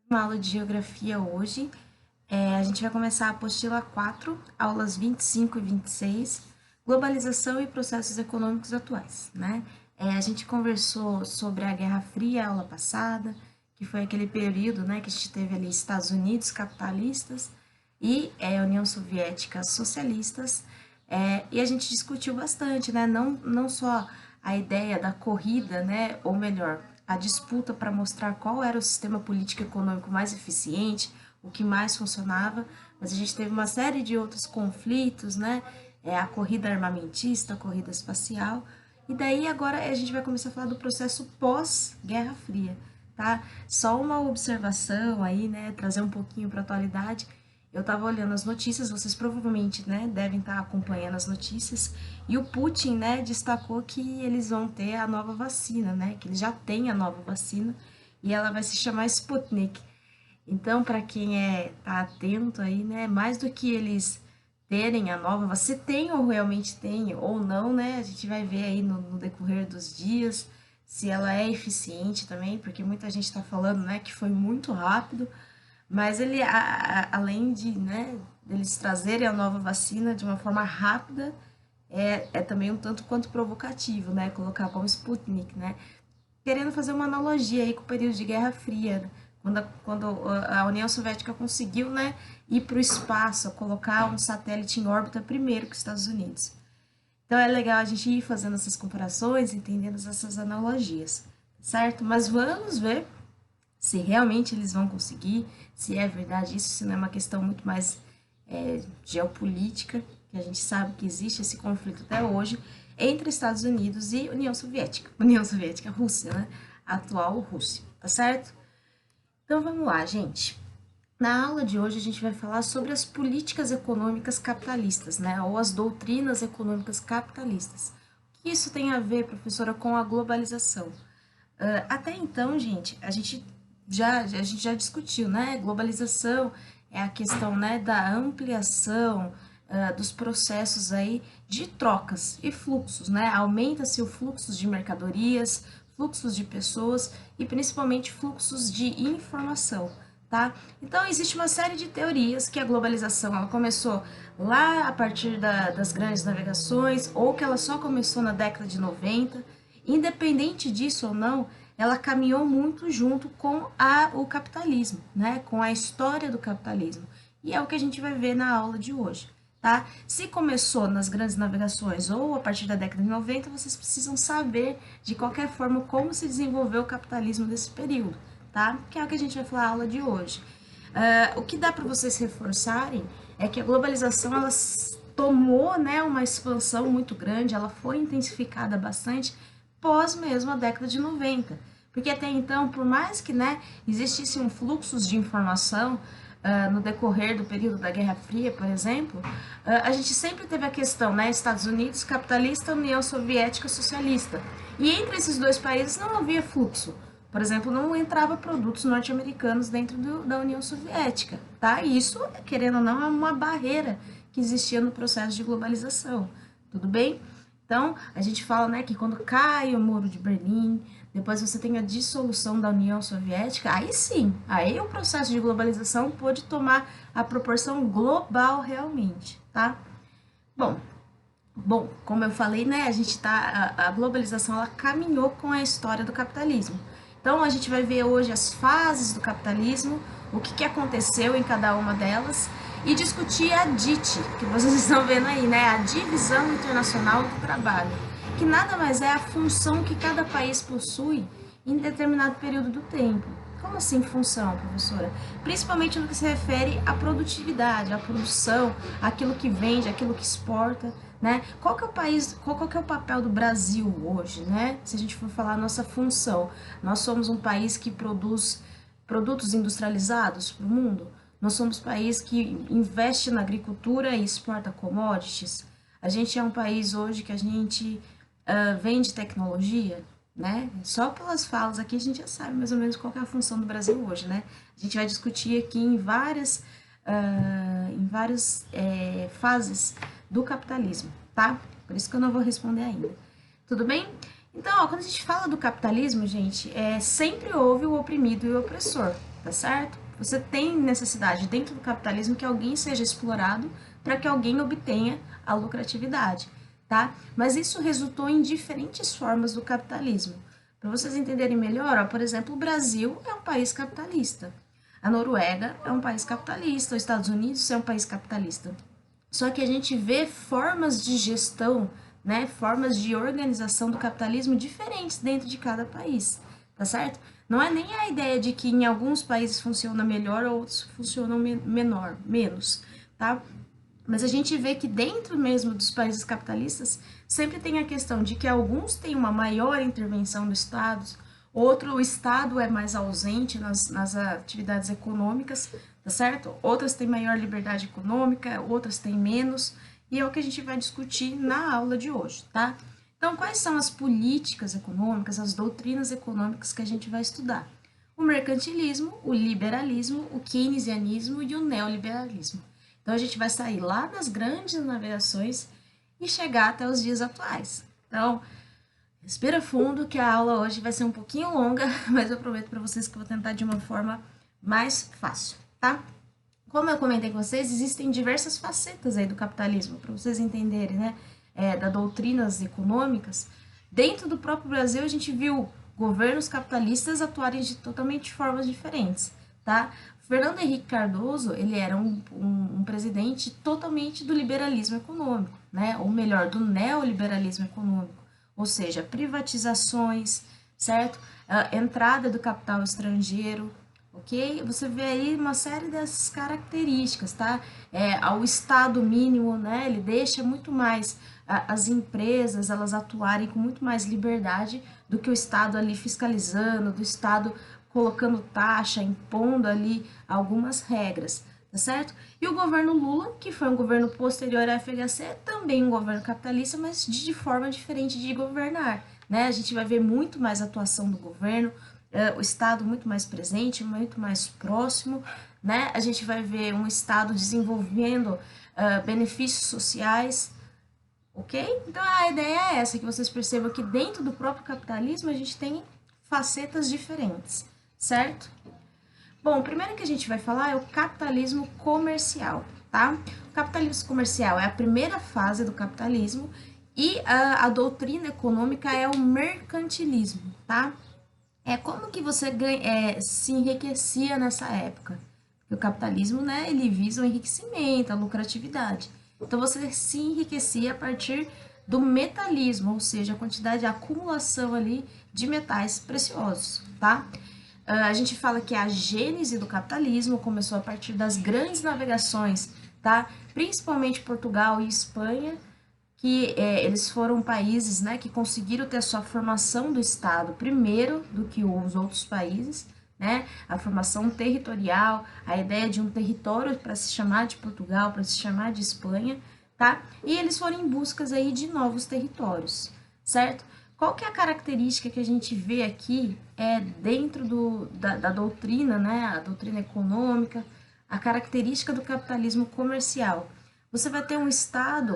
Uma aula de geografia hoje. A gente vai começar a apostila 4, aulas 25 e 26, globalização e processos econômicos atuais, né? A gente conversou sobre a Guerra Fria a aula passada, que foi aquele período, né, que a gente teve ali Estados Unidos capitalistas e União Soviética socialistas, e a gente discutiu bastante, né, não só a ideia da corrida, né, ou melhor, a disputa para mostrar qual era o sistema político e econômico mais eficiente, o que mais funcionava, mas a gente teve uma série de outros conflitos, né, a corrida armamentista, a corrida espacial, e daí agora a gente vai começar a falar do processo pós-Guerra Fria, tá? Só uma observação aí, né, trazer um pouquinho para a atualidade. Eu estava olhando as notícias, vocês provavelmente, né, devem estar acompanhando as notícias, e o Putin, né, destacou que eles vão ter a nova vacina, né, que eles já têm a nova vacina, e ela vai se chamar Sputnik. Então, para quem tá atento aí, né, mais do que eles terem a nova vacina, se tem ou realmente tem ou não, né, a gente vai ver aí no decorrer dos dias se ela é eficiente também, porque muita gente está falando, né, que foi muito rápido, mas ele, além de, né, deles trazerem a nova vacina de uma forma rápida, é também um tanto quanto provocativo, né, colocar como Sputnik, né, querendo fazer uma analogia aí com o período de Guerra Fria, né, quando a União Soviética conseguiu, né, ir para o espaço, colocar um satélite em órbita primeiro que os Estados Unidos. Então é legal a gente ir fazendo essas comparações, entendendo essas analogias, certo? Mas vamos ver se realmente eles vão conseguir, se é verdade isso, se não é uma questão muito mais geopolítica, que a gente sabe que existe esse conflito até hoje, entre Estados Unidos e União Soviética, Rússia, né? A atual Rússia, tá certo? Então vamos lá, gente. Na aula de hoje a gente vai falar sobre as políticas econômicas capitalistas, né? Ou as doutrinas econômicas capitalistas. O que isso tem a ver, professora, com a globalização? Até então, gente, a gente já discutiu, né? Globalização é a questão, né, da ampliação dos processos aí de trocas e fluxos, né? Aumenta-se o fluxo de mercadorias, fluxos de pessoas e principalmente fluxos de informação, tá? Então existe uma série de teorias que a globalização ela começou lá a partir das grandes navegações ou que ela só começou na década de 90. Independente disso ou não, ela caminhou muito junto com o capitalismo, né? Com a história do capitalismo. E é o que a gente vai ver na aula de hoje, tá? Se começou nas grandes navegações ou a partir da década de 90, vocês precisam saber, de qualquer forma, como se desenvolveu o capitalismo desse período, tá? Que é o que a gente vai falar na aula de hoje. O que dá para vocês reforçarem é que a globalização ela tomou, né, uma expansão muito grande, ela foi intensificada bastante pós mesmo a década de 90. Porque até então, por mais que, né, existissem fluxos de informação no decorrer do período da Guerra Fria, por exemplo, a gente sempre teve a questão, né, Estados Unidos capitalista, União Soviética socialista. E entre esses dois países não havia fluxo. Por exemplo, não entrava produtos norte-americanos dentro da União Soviética, tá? E isso, querendo ou não, é uma barreira que existia no processo de globalização, tudo bem? Então, a gente fala, né, que quando cai o Muro de Berlim, depois você tem a dissolução da União Soviética, aí sim, aí o processo de globalização pôde tomar a proporção global realmente, tá? Bom, como eu falei, né, a globalização ela caminhou com a história do capitalismo. Então a gente vai ver hoje as fases do capitalismo, o que aconteceu em cada uma delas e discutir a DIT, que vocês estão vendo aí, né, a Divisão Internacional do Trabalho, que nada mais é a função que cada país possui em determinado período do tempo. Como assim função, professora? Principalmente no que se refere à produtividade, à produção, aquilo que vende, aquilo que exporta, né? Qual que é o país, qual que é o papel do Brasil hoje, né? Se a gente for falar a nossa função, nós somos um país que produz produtos industrializados para o mundo. Nós somos um país que investe na agricultura e exporta commodities. A gente é um país hoje que a gente vende tecnologia, né? Só pelas falas aqui a gente já sabe mais ou menos qual que é a função do Brasil hoje, né? A gente vai discutir aqui em várias fases do capitalismo, tá? Por isso que eu não vou responder ainda. Tudo bem? Então, ó, quando a gente fala do capitalismo, gente, sempre houve o oprimido e o opressor, tá certo? Você tem necessidade dentro do capitalismo que alguém seja explorado para que alguém obtenha a lucratividade, tá? Mas isso resultou em diferentes formas do capitalismo. Para vocês entenderem melhor, ó, por exemplo, o Brasil é um país capitalista. A Noruega é um país capitalista, os Estados Unidos é um país capitalista. Só que a gente vê formas de gestão, né, formas de organização do capitalismo diferentes dentro de cada país, tá certo? Não é nem a ideia de que em alguns países funciona melhor ou outros funcionam menor, menos, tá? Mas a gente vê que dentro mesmo dos países capitalistas sempre tem a questão de que alguns têm uma maior intervenção do Estado, outro o Estado é mais ausente nas atividades econômicas, tá certo? Outras têm maior liberdade econômica, outras têm menos, e é o que a gente vai discutir na aula de hoje, tá? Então, quais são as políticas econômicas, as doutrinas econômicas que a gente vai estudar? O mercantilismo, o liberalismo, o keynesianismo e o neoliberalismo. Então, a gente vai sair lá das grandes navegações e chegar até os dias atuais. Então, respira fundo, que a aula hoje vai ser um pouquinho longa, mas eu prometo para vocês que eu vou tentar de uma forma mais fácil, tá? Como eu comentei com vocês, existem diversas facetas aí do capitalismo, para vocês entenderem, né? Das doutrinas econômicas. Dentro do próprio Brasil, a gente viu governos capitalistas atuarem de totalmente formas diferentes, tá? Fernando Henrique Cardoso, ele era um presidente totalmente do liberalismo econômico, né? Ou melhor, do neoliberalismo econômico, ou seja, privatizações, certo? Entrada do capital estrangeiro, ok? Você vê aí uma série dessas características, tá? Ao Estado mínimo, né? Ele deixa muito mais as empresas, elas atuarem com muito mais liberdade do que o Estado ali fiscalizando, do Estado colocando taxa, impondo ali algumas regras, tá certo? E o governo Lula, que foi um governo posterior à FHC, também um governo capitalista, mas de forma diferente de governar, né? A gente vai ver muito mais atuação do governo, o Estado muito mais presente, muito mais próximo, né? A gente vai ver um Estado desenvolvendo benefícios sociais, ok? Então a ideia é essa, que vocês percebam que dentro do próprio capitalismo a gente tem facetas diferentes, certo? Bom, o primeiro que a gente vai falar é o capitalismo comercial, tá? O capitalismo comercial é a primeira fase do capitalismo e a doutrina econômica é o mercantilismo, tá? Como que você se enriquecia nessa época? Porque o capitalismo, né, ele visa o enriquecimento, a lucratividade. Então, você se enriquecia a partir do metalismo, ou seja, a quantidade de acumulação ali de metais preciosos, tá? A gente fala que a gênese do capitalismo começou a partir das grandes navegações, tá? Principalmente Portugal e Espanha, que eles foram países, né, que conseguiram ter a sua formação do Estado primeiro do que os outros países, né? A formação territorial, a ideia de um território para se chamar de Portugal, para se chamar de Espanha, tá? E eles foram em busca aí de novos territórios, certo? Qual que é a característica que a gente vê aqui dentro da doutrina, né? A doutrina econômica, a característica do capitalismo comercial? Você vai ter um Estado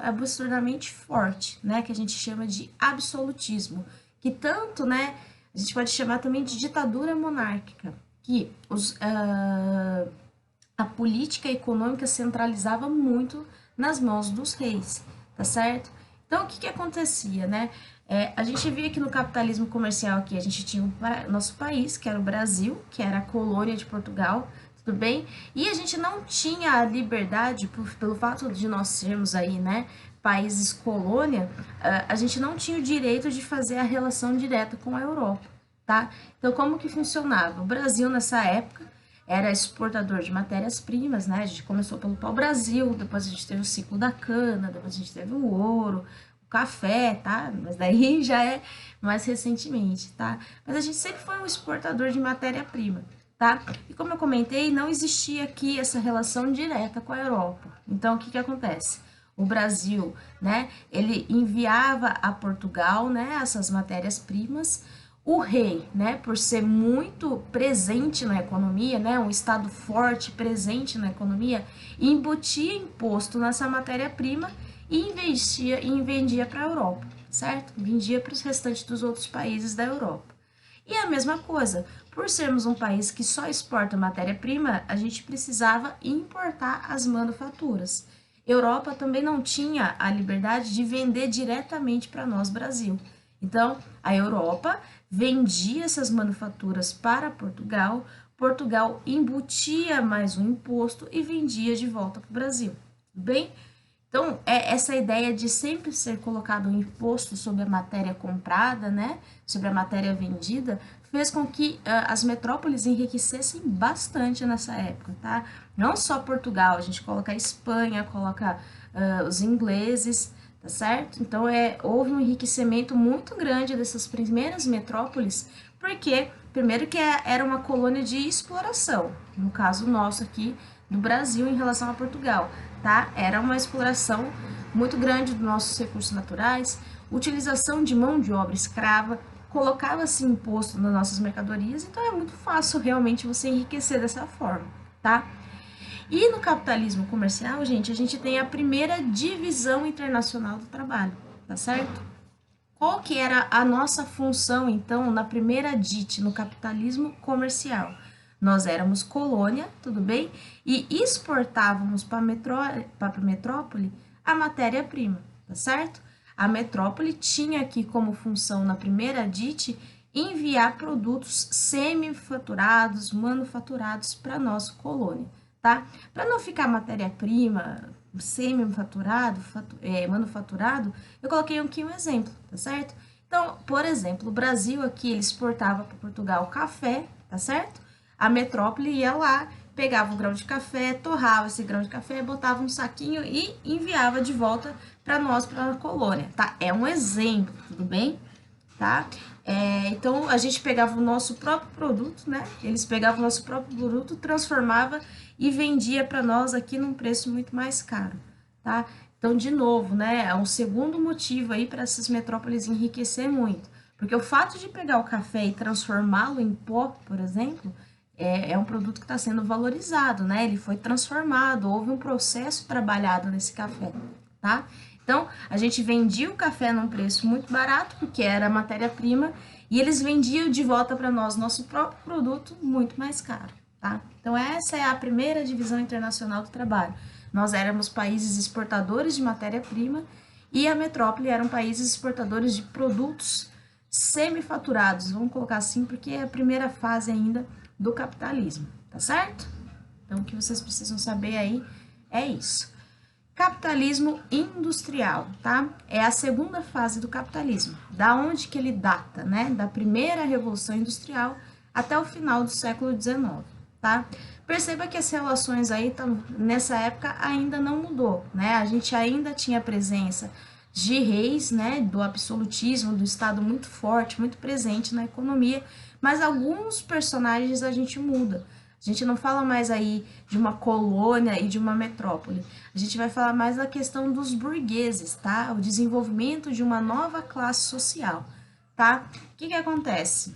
absurdamente forte, né? Que a gente chama de absolutismo, que tanto, né? A gente pode chamar também de ditadura monárquica, que a política econômica centralizava muito nas mãos dos reis, tá certo? Então, o que que acontecia, né? A gente via que no capitalismo comercial aqui, a gente tinha o nosso país, que era o Brasil, que era a colônia de Portugal, tudo bem? E a gente não tinha a liberdade, pelo fato de nós sermos aí, né, países colônia, a gente não tinha o direito de fazer a relação direta com a Europa, tá? Então, como que funcionava? O Brasil, nessa época, era exportador de matérias-primas, né? A gente começou pelo pau-brasil, depois a gente teve o ciclo da cana, depois a gente teve o ouro, o café, tá? Mas daí já é mais recentemente, tá? Mas a gente sempre foi um exportador de matéria-prima, tá? E como eu comentei, não existia aqui essa relação direta com a Europa. Então, o que que acontece? O Brasil, né? Ele enviava a Portugal, né? Essas matérias-primas. O rei, né, por ser muito presente na economia, né, um estado forte, presente na economia, embutia imposto nessa matéria-prima e vendia para a Europa, certo? Vendia para os restantes dos outros países da Europa. E a mesma coisa, por sermos um país que só exporta matéria-prima, a gente precisava importar as manufaturas. Europa também não tinha a liberdade de vender diretamente para nós, Brasil. Então, a Europa vendia essas manufaturas para Portugal, Portugal embutia mais um imposto e vendia de volta para o Brasil. Tudo bem? Então, essa ideia de sempre ser colocado um imposto sobre a matéria comprada, né, sobre a matéria vendida, fez com que as metrópoles enriquecessem bastante nessa época, tá? Não só Portugal, a gente coloca a Espanha, coloca os ingleses, tá certo? Então, houve um enriquecimento muito grande dessas primeiras metrópoles, porque, primeiro que era uma colônia de exploração, no caso nosso aqui, do Brasil em relação a Portugal, tá? Era uma exploração muito grande dos nossos recursos naturais, utilização de mão de obra escrava, colocava-se imposto nas nossas mercadorias, então é muito fácil realmente você enriquecer dessa forma, tá? E no capitalismo comercial, gente, a gente tem a primeira divisão internacional do trabalho, tá certo? Qual que era a nossa função, então, na primeira DIT, no capitalismo comercial? Nós éramos colônia, tudo bem? E exportávamos para a metrópole a matéria-prima, tá certo? A metrópole tinha aqui como função, na primeira DIT, enviar produtos semi-faturados, manufaturados para a nossa colônia, tá? Para não ficar matéria-prima semi-faturado, manufaturado, eu coloquei aqui um exemplo, tá certo? Então, por exemplo, o Brasil aqui, ele exportava para Portugal café, tá certo? A metrópole ia lá, pegava o grão de café, torrava esse grão de café, botava um saquinho e enviava de volta para nós, para a colônia, tá? É um exemplo, tudo bem? Tá? Então, a gente pegava o nosso próprio produto, né? Eles pegavam o nosso próprio produto, transformava e vendia para nós aqui num preço muito mais caro, tá? Então, de novo, né? É um segundo motivo aí para essas metrópoles enriquecer muito. Porque o fato de pegar o café e transformá-lo em pó, por exemplo, é um produto que está sendo valorizado, né? Ele foi transformado, houve um processo trabalhado nesse café, tá? Então, a gente vendia o café num preço muito barato, porque era matéria-prima, e eles vendiam de volta para nós nosso próprio produto muito mais caro, tá? Então, essa é a primeira divisão internacional do trabalho. Nós éramos países exportadores de matéria-prima e a metrópole eram países exportadores de produtos semifaturados, vamos colocar assim, porque é a primeira fase ainda do capitalismo, tá certo? Então, o que vocês precisam saber aí é isso. Capitalismo industrial, tá? É a segunda fase do capitalismo. Da onde que ele data, né? Da primeira revolução industrial até o final do século XIX, tá? Perceba que as relações aí, nessa época, ainda não mudou, né? A gente ainda tinha presença de reis, né? Do absolutismo, do Estado muito forte, muito presente na economia, mas alguns personagens a gente muda. A gente não fala mais aí de uma colônia e de uma metrópole. A gente vai falar mais da questão dos burgueses, tá? O desenvolvimento de uma nova classe social, tá? O que acontece?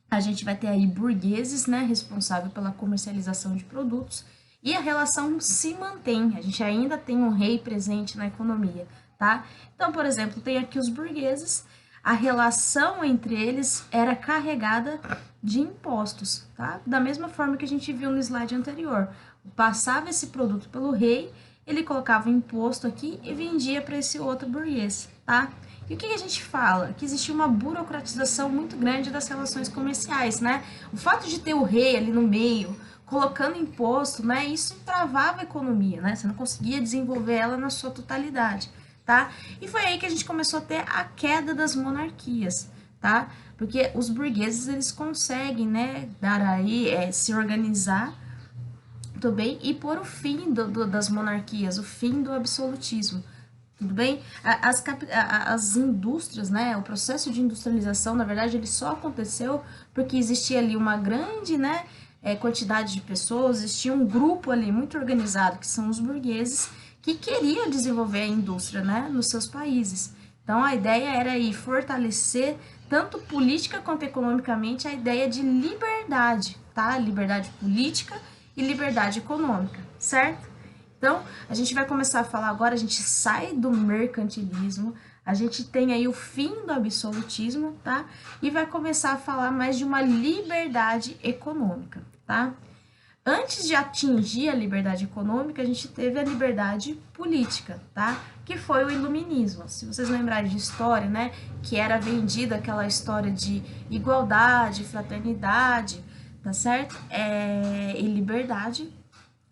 A gente vai ter aí burgueses, né, responsável pela comercialização de produtos, e a relação se mantém. A gente ainda tem um rei presente na economia, tá? Então, por exemplo, tem aqui os burgueses, a relação entre eles era carregada de impostos, tá? Da mesma forma que a gente viu no slide anterior. Passava esse produto pelo rei, ele colocava um imposto aqui e vendia para esse outro burguês, tá? E o que a gente fala? Que existia uma burocratização muito grande das relações comerciais, né? O fato de ter o rei ali no meio, colocando imposto, né? Isso travava a economia, né? Você não conseguia desenvolver ela na sua totalidade, tá? E foi aí que a gente começou a ter a queda das monarquias, tá? Porque os burgueses, eles conseguem, né, dar aí, se organizar, tudo bem? E pôr o fim das monarquias, o fim do absolutismo, tudo bem? As indústrias, né, o processo de industrialização, na verdade, ele só aconteceu porque existia ali uma grande, né, quantidade de pessoas, existia um grupo ali muito organizado, que são os burgueses, que queria desenvolver a indústria, né, nos seus países. Então, a ideia era aí fortalecer, tanto política quanto economicamente, a ideia de liberdade, tá? Liberdade política e liberdade econômica, certo? Então, a gente vai começar a falar agora, a gente sai do mercantilismo, A gente tem aí o fim do absolutismo, tá? E vai começar a falar mais de uma liberdade econômica, tá? Antes de atingir a liberdade econômica, a gente teve a liberdade política, tá? Que foi o iluminismo. Se vocês lembrarem de história, né? Que era vendida aquela história de igualdade, fraternidade, tá certo? E liberdade.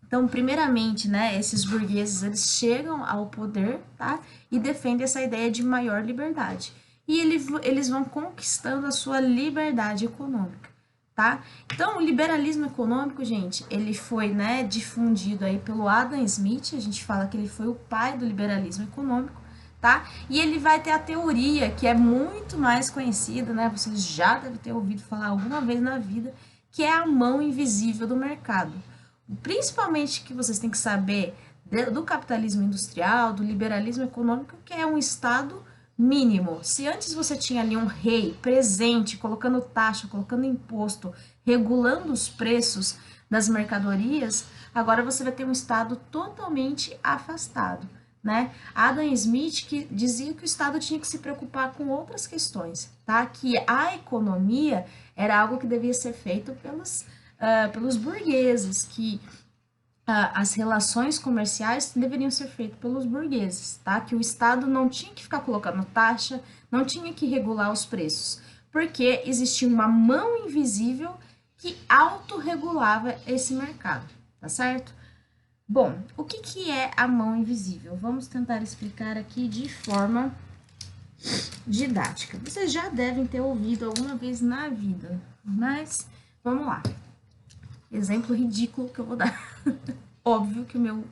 Então, primeiramente, né, esses burgueses, eles chegam ao poder, tá? E defendem essa ideia de maior liberdade. E eles vão conquistando a sua liberdade econômica, tá? Então, o liberalismo econômico, gente, ele foi, né, difundido aí pelo Adam Smith, a gente fala que ele foi o pai do liberalismo econômico, tá? E ele vai ter a teoria que é muito mais conhecida, né? Vocês já devem ter ouvido falar alguma vez na vida, que é a mão invisível do mercado. Principalmente que vocês têm que saber do capitalismo industrial, do liberalismo econômico, que é um estado mínimo. Se antes você tinha ali um rei presente, colocando taxa, colocando imposto, regulando os preços das mercadorias, agora você vai ter um estado totalmente afastado, né? Adam Smith que dizia que o estado tinha que se preocupar com outras questões, tá? Que a economia era algo que devia ser feito pelos burgueses, que as relações comerciais deveriam ser feitas pelos burgueses, tá? Que o Estado não tinha que ficar colocando taxa, não tinha que regular os preços, porque existia uma mão invisível que autorregulava esse mercado, tá certo? Bom, o que é a mão invisível? Vamos tentar explicar aqui de forma didática. Vocês já devem ter ouvido alguma vez na vida, mas vamos lá. Exemplo ridículo que eu vou dar. Óbvio que o meu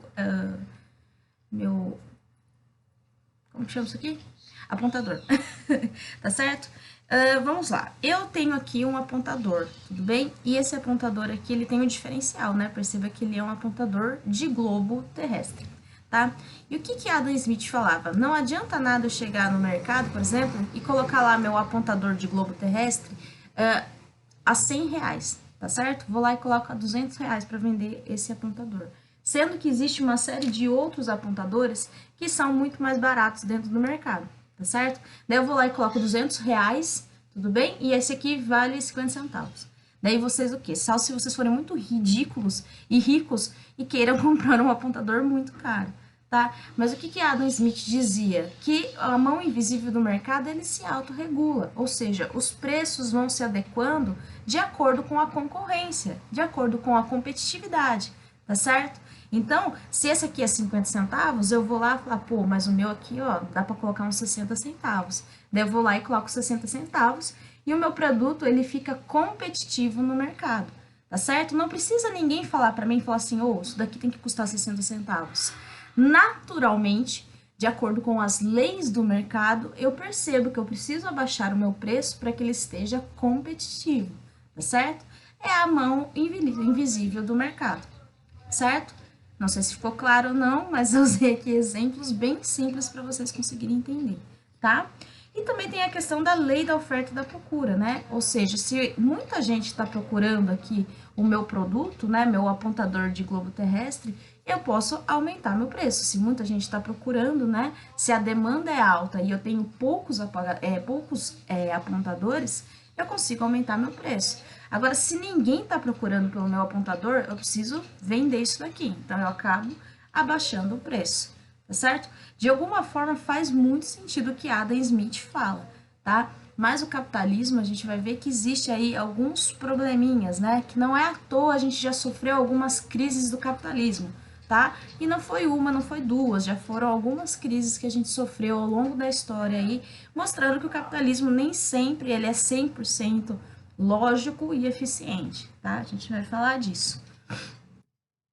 como que chama isso aqui? Apontador. Tá certo? Vamos lá. Eu tenho aqui um apontador, tudo bem? E esse apontador aqui, ele tem um diferencial, né? Perceba que ele é um apontador de globo terrestre, tá? E o que Adam Smith falava? Não adianta nada eu chegar no mercado, por exemplo, e colocar lá meu apontador de globo terrestre a R$100, tá certo? Vou lá e coloco a R$200 para vender esse apontador. Sendo que existe uma série de outros apontadores que são muito mais baratos dentro do mercado, tá certo? Daí eu vou lá e coloco R$200, tudo bem? E esse aqui vale 50 centavos. Daí vocês o quê? Só se vocês forem muito ridículos e ricos e queiram comprar um apontador muito caro, tá? Mas o que Adam Smith dizia? Que a mão invisível do mercado, ele se autorregula, ou seja, os preços vão se adequando de acordo com a concorrência, de acordo com a competitividade, tá certo? Então, se esse aqui é 50 centavos, eu vou lá e falar, pô, mas o meu aqui, ó, dá para colocar uns 60 centavos. Daí eu vou lá e coloco 60 centavos e o meu produto, ele fica competitivo no mercado, tá certo? Não precisa ninguém falar para mim, falar assim, ô, isso daqui tem que custar 60 centavos. Naturalmente, de acordo com as leis do mercado, eu percebo que eu preciso abaixar o meu preço para que ele esteja competitivo, tá certo? É a mão invisível do mercado, certo? Não sei se ficou claro ou não, mas eu usei aqui exemplos bem simples para vocês conseguirem entender, tá? E também tem a questão da lei da oferta e da procura, né? Ou seja, se muita gente está procurando aqui o meu produto, né, meu apontador de globo terrestre, eu posso aumentar meu preço. Se muita gente está procurando, né, se a demanda é alta e eu tenho poucos apontadores, eu consigo aumentar meu preço. Agora, se ninguém está procurando pelo meu apontador, eu preciso vender isso daqui. Então, eu acabo abaixando o preço, tá certo? De alguma forma, faz muito sentido o que Adam Smith fala, tá? Mas o capitalismo, a gente vai ver que existe aí alguns probleminhas, né? Que não é à toa, a gente já sofreu algumas crises do capitalismo, tá? E não foi uma, não foi duas, já foram algumas crises que a gente sofreu ao longo da história aí, mostrando que o capitalismo nem sempre ele é 100% lógico e eficiente, tá? A gente vai falar disso.